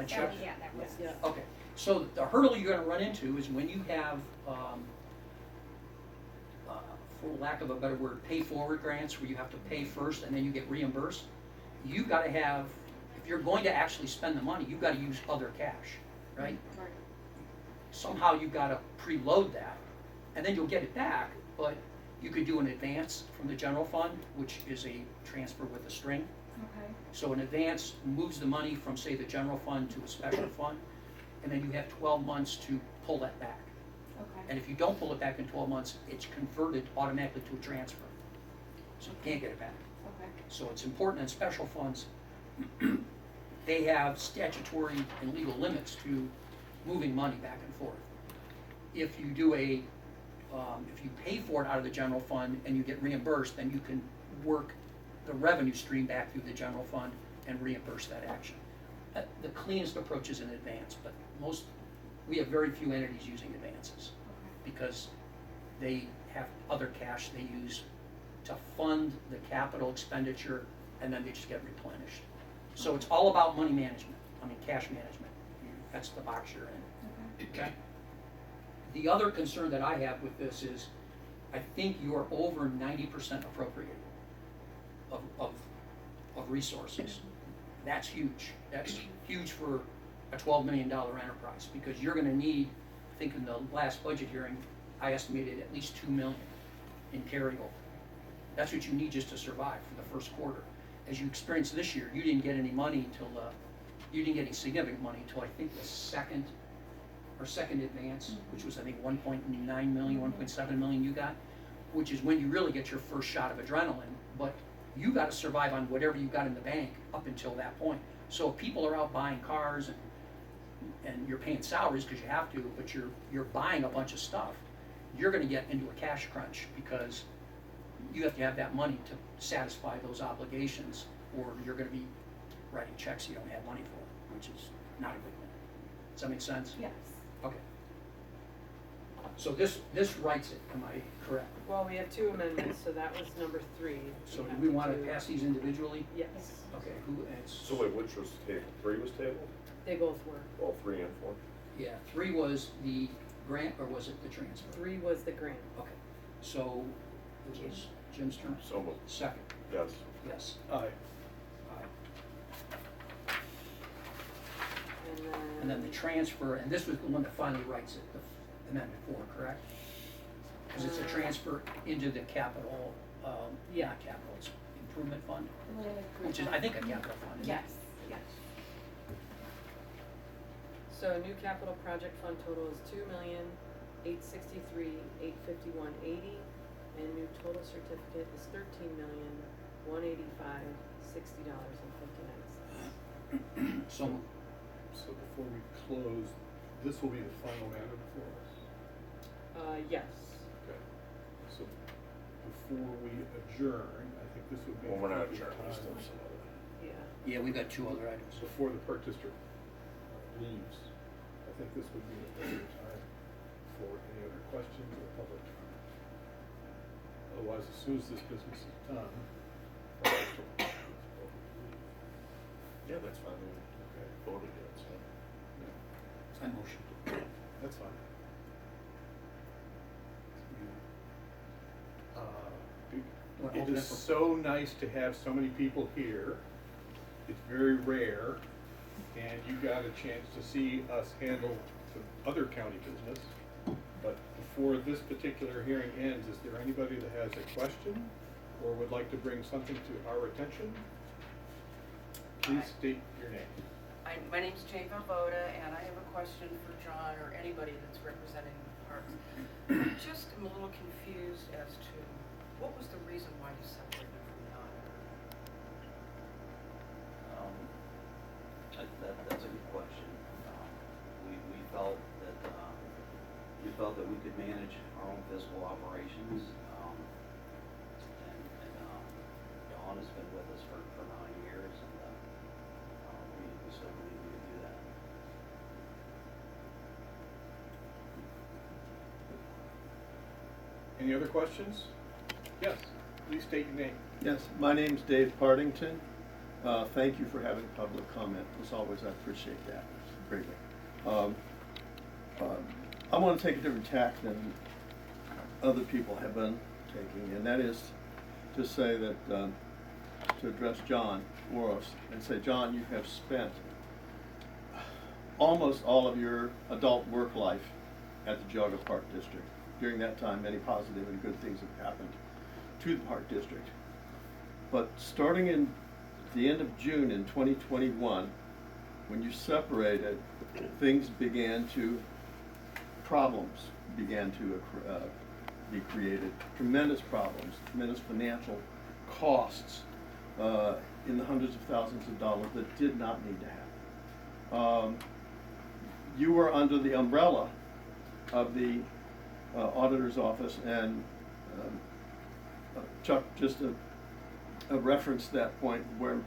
a check? Yeah, that was. Yeah. Okay, so the hurdle you're gonna run into is when you have, for lack of a better word, pay forward grants where you have to pay first and then you get reimbursed. You've gotta have, if you're going to actually spend the money, you've gotta use other cash, right? Right. Somehow you've gotta preload that, and then you'll get it back, but you could do an advance from the general fund, which is a transfer with a string. Okay. So an advance moves the money from, say, the general fund to a special fund, and then you have 12 months to pull that back. Okay. And if you don't pull it back in 12 months, it's converted automatically to a transfer. So you can't get it back. Okay. So it's important in special funds, they have statutory and legal limits to moving money back and forth. If you do if you pay for it out of the general fund and you get reimbursed, then you can work the revenue stream back through the general fund and reimburse that action. The cleanest approach is an advance, but we have very few entities using advances because they have other cash they use to fund the capital expenditure, and then they just get replenished. So it's all about money management, cash management. That's the box you're in, okay? The other concern that I have with this is, I think you're over 90% appropriated of resources. That's huge. That's huge for a $12 million enterprise, because you're gonna need, I think in the last budget hearing, I estimated at least $2 million in carryover. That's what you need just to survive for the first quarter. As you experienced this year, you didn't get any money till, you didn't get any significant money till I think the second advance, which was I think 1.9 million, 1.7 million you got, which is when you really get your first shot of adrenaline. But you got to survive on whatever you got in the bank up until that point. So if people are out buying cars and you're paying salaries because you have to, but you're buying a bunch of stuff, you're going to get into a cash crunch because you have to have that money to satisfy those obligations, or you're going to be writing checks you don't have money for, which is not a good thing. Does that make sense? Yes. Okay. So this writes it, am I correct? Well, we have two amendments, so that was number 3. So do we want to pass these individually? Yes, Okay, So wait, which was tabled? 3 was tabled? they both were. All 3 and 4? Yeah, 3 was the grant, or was it the transfer? 3 was the grant. Okay, so it was Jim's turn? So moved. Second, Yes. yes. Aye. Aye. And And then the transfer, and this was the one that finally writes it, the amendment 4, correct? Because it's a transfer into the capital, Yeah. not capital, it's improvement fund, which is, I think, a capital fund, isn't it? Yes, yes. So new capital project fund total is $2,863,851.80, and new total certificate is $13,185,60.59. So, So before we close, this will be the final matter before us? Yes. Okay. So before we adjourn, I think this would be. Well, we're not appropriate adjourned, we still time have some other. Yeah. yeah, we've got 2 other items. Before the park district leaves, I think this would be the appropriate time for any other questions or public comment. Otherwise, as soon as this business is done, park district will leave. Yeah, that's fine. We Okay. voted it, so. I motion. That's fine. Wanna It open is it for- so nice to have so many people here. It's very rare, and you got a chance to see us handle some other county business. But before this particular hearing ends, is there anybody that has a question or would like to bring something to our attention? Please state your name. My name's Jane Voda, and I have a question for John or anybody that's representing the parks. I just am a little confused as to what was the reason why you separated from the auditor? That's a good question. We felt that we could manage our own fiscal operations. And Dawn has been with us for 9 years, and we still believe we could do that. Any other questions? Yes, please state your name. Yes, my name's Dave Partington. Thank you for having public comment. As always, I appreciate that greatly. I want to take a different tack than other people have been taking, and that is to say that, to address John Boros and say, John, you have spent almost all of your adult work life at the Geauga Park District. During that time, many positive and good things have happened to the Park District. But starting in the end of June in 2021, when you separated, problems began to be created. Tremendous problems, tremendous financial costs in the hundreds of thousands of dollars that did not need to happen. You were under the umbrella of the auditor's office, and Chuck just referenced that point where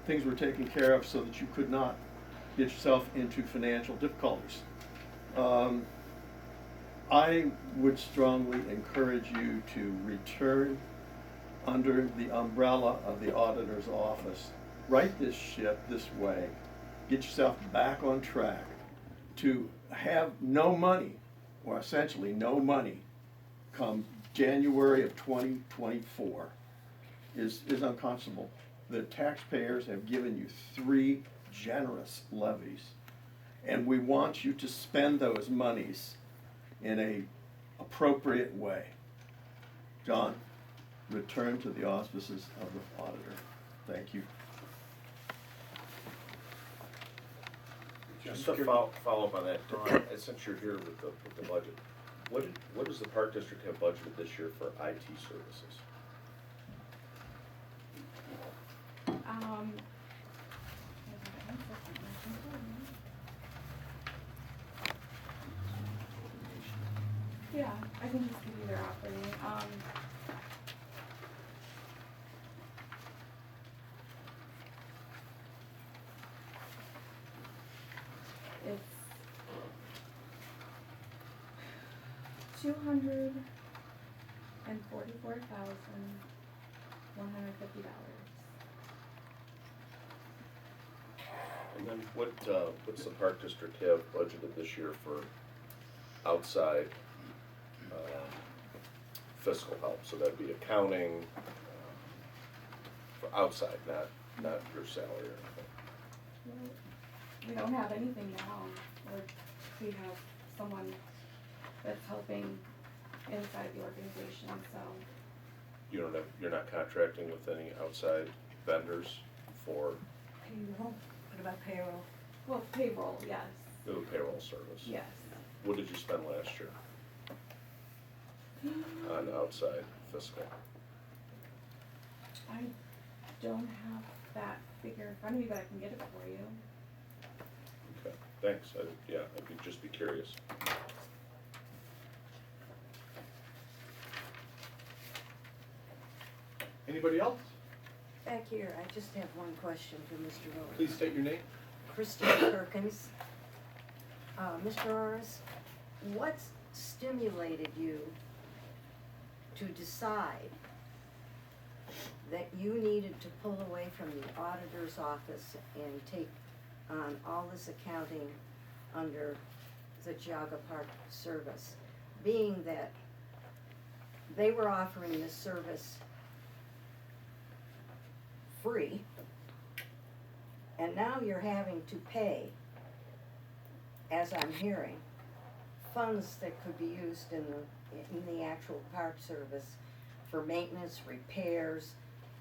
things were taken care of so that you could not get yourself into financial difficulties. I would strongly encourage you to return under the umbrella of the auditor's office. Right this ship this way. Get yourself back on track. To have no money, or essentially no money, come January of 2024 is unconscionable. The taxpayers have given you 3 generous levies, and we want you to spend those monies in a appropriate way. John, return to the auspices of the auditor. Thank you. Just to follow up on that, Dawn, since you're here with the budget, what does the Park District have budgeted this year for IT services? Yeah, I can just give you their operating. It's $244,150. And then what's the Park District have budgeted this year for outside fiscal help? So that'd be accounting, for outside, not your salary or anything. Well, we don't have anything now, or we have someone that's helping inside the organization, so. You're not contracting with any outside vendors for Payroll, what about payroll? Well, payroll, yes, the payroll service? yes. What did you spend last year on outside fiscal? I don't have that figure in front of me, but I can get it for you. Okay, thanks. I'd just be curious. Anybody else? Back here, I just have one question for Mr. Rowland. Please state your name. Christine Perkins. Mr. Orris, what stimulated you to decide that you needed to pull away from the auditor's office and take on all this accounting under the Geauga Park service, being that they were offering this service free, and now you're having to pay, as I'm hearing, funds that could be used in the actual park service for maintenance, repairs,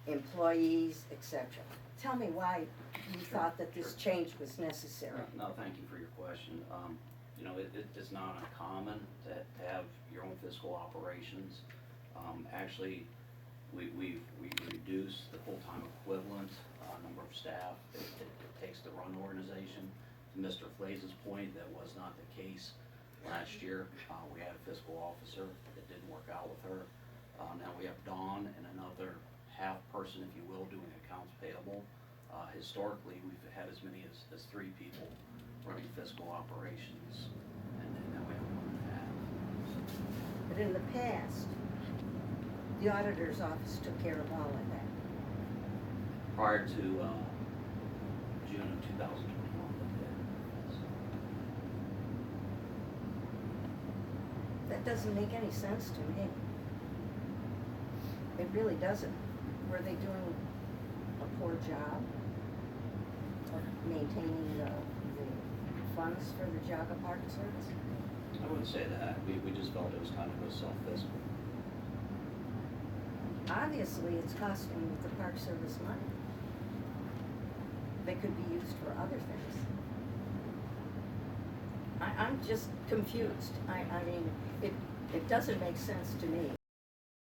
employees, etc. Tell me why you thought that this change was necessary. No, thank you for your question. It's not uncommon to have your own fiscal operations. Actually, we reduced the full-time equivalent number of staff it takes to run the organization. To Mr. Flaze's point, that was not the case last year. We had a fiscal officer that didn't work out with her. Now we have Dawn and another half person, if you will, doing accounts payable. Historically, we've had as many as 3 people running fiscal operations, and now we have 1.5. But in the past, the auditor's office took care of all of that. Prior to June of 2021 that did. So, That doesn't make any sense to me. It really doesn't. Were they doing a poor job of maintaining the funds for the Geauga Park Service? I wouldn't say that. We just felt it was kind of a self-fiscal. Obviously, it's costing the Park Service money. They could be used for other things. I'm just confused. I mean, it doesn't make sense to me.